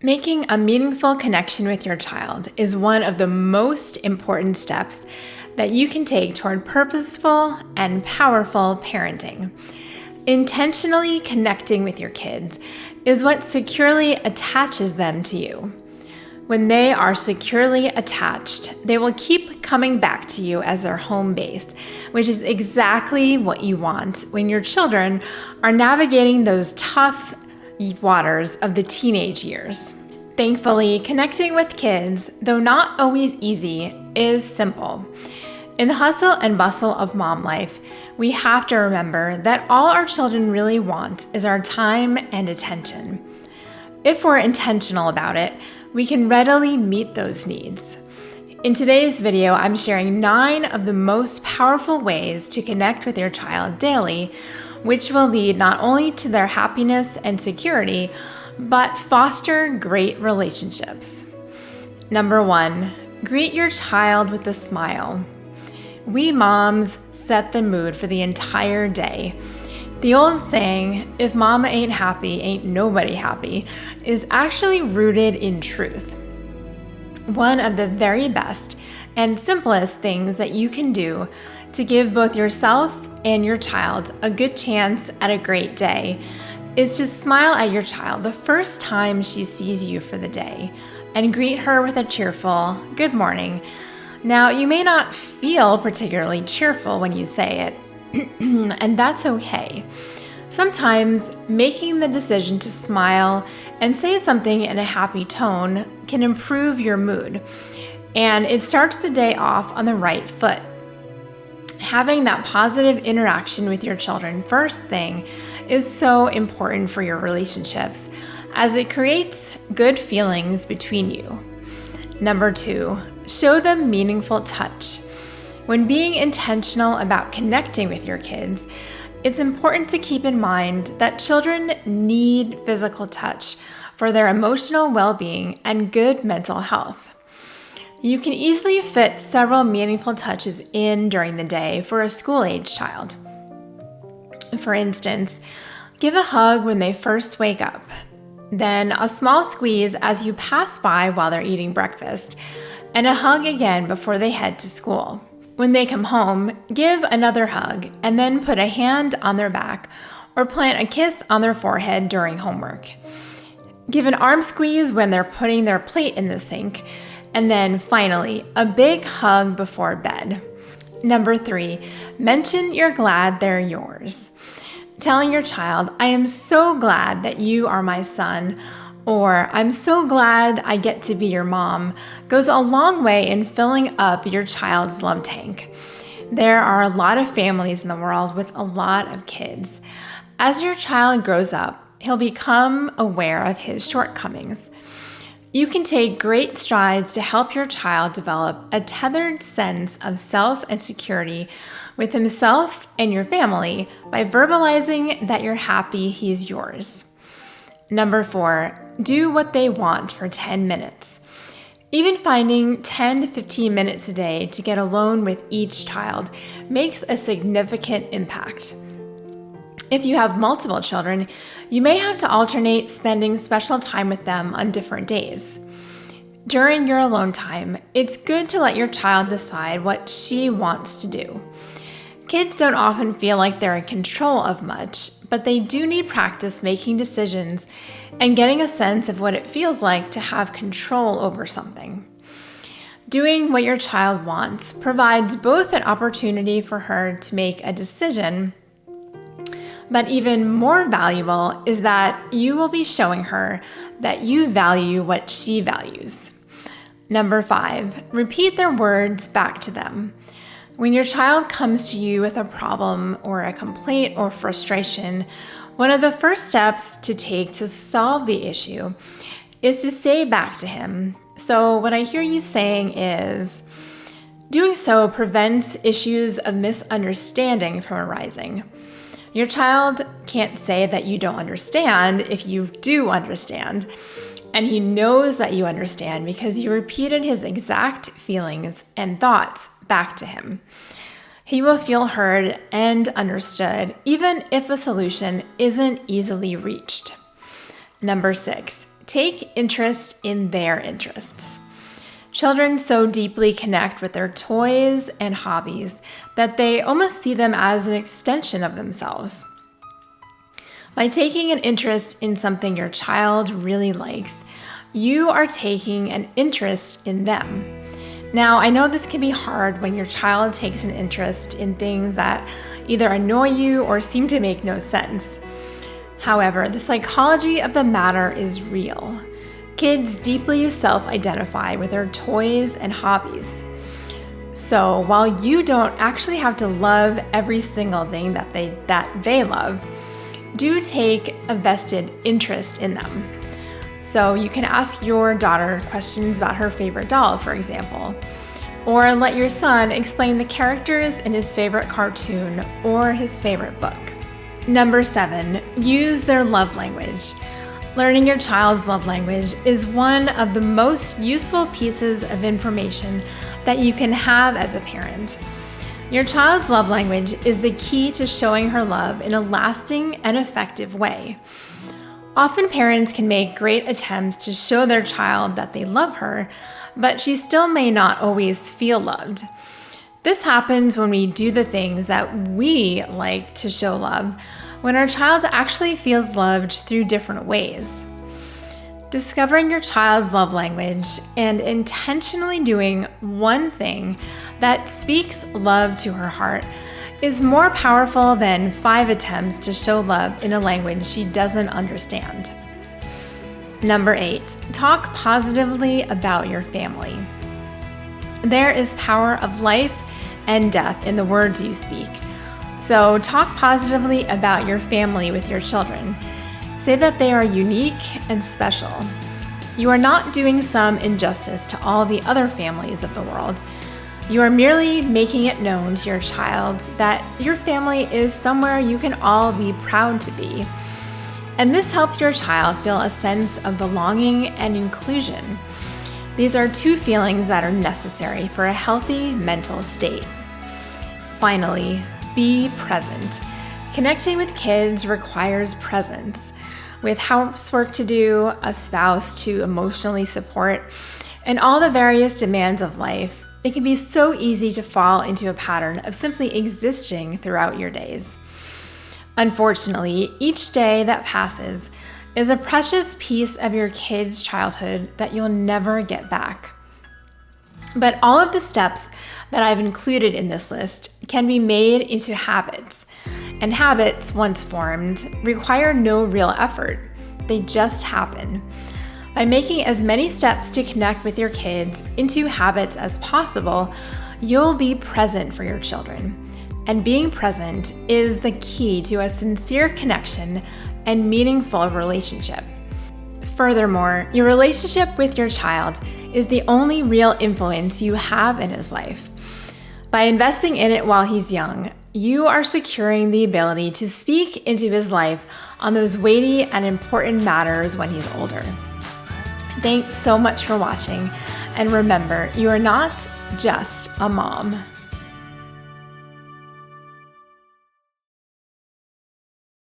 Making a meaningful connection with your child is one of the most important steps that you can take toward purposeful and powerful parenting. Intentionally connecting with your kids is what securely attaches them to you. When they are securely attached, they will keep coming back to you as their home base, which is exactly what you want when your children are navigating those tough waters of the teenage years. Thankfully, connecting with kids, though not always easy, is simple. In the hustle and bustle of mom life, we have to remember that all our children really want is our time and attention. If we're intentional about it, we can readily meet those needs. In today's video, I'm sharing 9 of the most powerful ways to connect with your child daily, which will lead not only to their happiness and security, but foster great relationships. Number 1, greet your child with a smile. We moms set the mood for the entire day. The old saying, if mama ain't happy, ain't nobody happy, is actually rooted in truth. One of the very best and simplest things that you can do to give both yourself and your child a good chance at a great day is to smile at your child the first time she sees you for the day and greet her with a cheerful good morning. Now, you may not feel particularly cheerful when you say it, and that's okay. Sometimes making the decision to smile and say something in a happy tone can improve your mood, and it starts the day off on the right foot. Having that positive interaction with your children first thing is so important for your relationships, as it creates good feelings between you. Number 2, show them meaningful touch. When being intentional about connecting with your kids, it's important to keep in mind that children need physical touch for their emotional well-being and good mental health. You can easily fit several meaningful touches in during the day for a school-age child. For instance, give a hug when they first wake up, then a small squeeze as you pass by while they're eating breakfast, and a hug again before they head to school. When they come home, give another hug and then put a hand on their back or plant a kiss on their forehead during homework. Give an arm squeeze when they're putting their plate in the sink, and then finally, a big hug before bed. Number 3, mention you're glad they're yours. Telling your child, I am so glad that you are my son, or I'm so glad I get to be your mom, goes a long way in filling up your child's love tank. There are a lot of families in the world with a lot of kids. As your child grows up, he'll become aware of his shortcomings. You can take great strides to help your child develop a tethered sense of self and security with himself and your family by verbalizing that you're happy he's yours. Number 4, do what they want for 10 minutes. Even finding 10 to 15 minutes a day to get alone with each child makes a significant impact. If you have multiple children, you may have to alternate spending special time with them on different days. During your alone time, it's good to let your child decide what she wants to do. Kids don't often feel like they're in control of much, but they do need practice making decisions and getting a sense of what it feels like to have control over something. Doing what your child wants provides both an opportunity for her to make a decision, but even more valuable is that you will be showing her that you value what she values. Number 5, repeat their words back to them. When your child comes to you with a problem or a complaint or frustration, one of the first steps to take to solve the issue is to say back to him, so what I hear you saying is, doing so prevents issues of misunderstanding from arising. Your child can't say that you don't understand if you do understand, and he knows that you understand because you repeated his exact feelings and thoughts back to him. He will feel heard and understood, even if a solution isn't easily reached. Number 6, take interest in their interests. Children so deeply connect with their toys and hobbies that they almost see them as an extension of themselves. By taking an interest in something your child really likes, you are taking an interest in them. Now, I know this can be hard when your child takes an interest in things that either annoy you or seem to make no sense. However, the psychology of the matter is real. Kids deeply self-identify with their toys and hobbies. So while you don't actually have to love every single thing that they love, do take a vested interest in them. So you can ask your daughter questions about her favorite doll, for example, or let your son explain the characters in his favorite cartoon or his favorite book. Number 7, use their love language. Learning your child's love language is one of the most useful pieces of information that you can have as a parent. Your child's love language is the key to showing her love in a lasting and effective way. Often parents can make great attempts to show their child that they love her, but she still may not always feel loved. This happens when we do the things that we like to show love, when our child actually feels loved through different ways. Discovering your child's love language and intentionally doing one thing that speaks love to her heart is more powerful than 5 attempts to show love in a language she doesn't understand. Number 8, talk positively about your family. There is power of life and death in the words you speak. So talk positively about your family with your children. Say that they are unique and special. You are not doing some injustice to all the other families of the world. You are merely making it known to your child that your family is somewhere you can all be proud to be. And this helps your child feel a sense of belonging and inclusion. These are 2 feelings that are necessary for a healthy mental state. Finally, be present. Connecting with kids requires presence. With housework to do, a spouse to emotionally support, and all the various demands of life, it can be so easy to fall into a pattern of simply existing throughout your days. Unfortunately, each day that passes is a precious piece of your kid's childhood that you'll never get back. But all of the steps that I've included in this list can be made into habits. And habits, once formed, require no real effort. They just happen. By making as many steps to connect with your kids into habits as possible, you'll be present for your children. And being present is the key to a sincere connection and meaningful relationship. Furthermore, your relationship with your child is the only real influence you have in his life. By investing in it while he's young, you are securing the ability to speak into his life on those weighty and important matters when he's older. Thanks so much for watching, and remember, you are not just a mom.